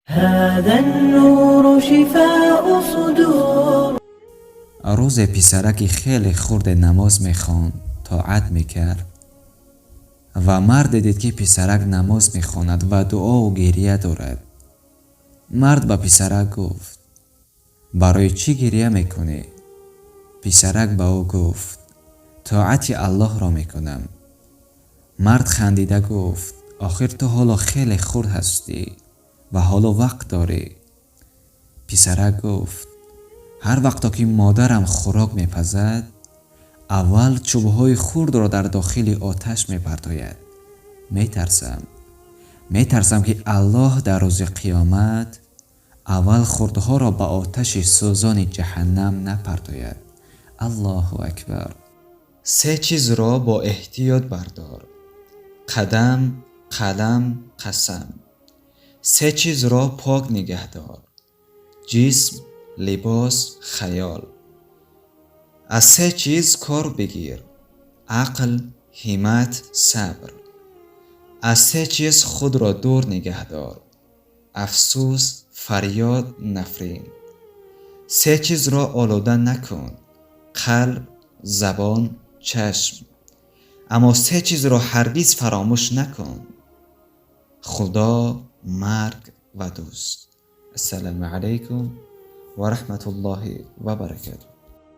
هذا النور شفاء صدور. روز پسرکی خیلی خرد نماز میخواند، طاعت میکرد و مرد دید که پسرک نماز میخواند و دعا و گریه دارد. مرد به پسرک گفت: برای چی گریه میکنی؟ پسرک به او گفت: طاعت الله را میکنم. مرد خندیده گفت: آخر تو حالا خیلی خرد هستی و حالا وقت داری. پسرک گفت: هر وقتا که مادرم خوراک میپزد، اول چوبهای خرد را در داخل آتش میپرتاید. میترسم که الله در روز قیامت اول خردها را به آتش سوزان جهنم نپرتاید. الله اکبر. 3 چیز را با احتیاط بردار: قدم، قلم، قسم. 3 چیز را پاک نگه دار: جسم، لباس، خیال. از 3 چیز کار بگیر: عقل، همت، صبر. از 3 چیز خود را دور نگه دار: افسوس، فریاد، نفرین. 3 چیز را آلوده نکن: قلب، زبان، چشم. اما 3 چیز را هرگز فراموش نکن: خدا، مرگ و دوست. السلام علیکم و رحمت الله و برکاته.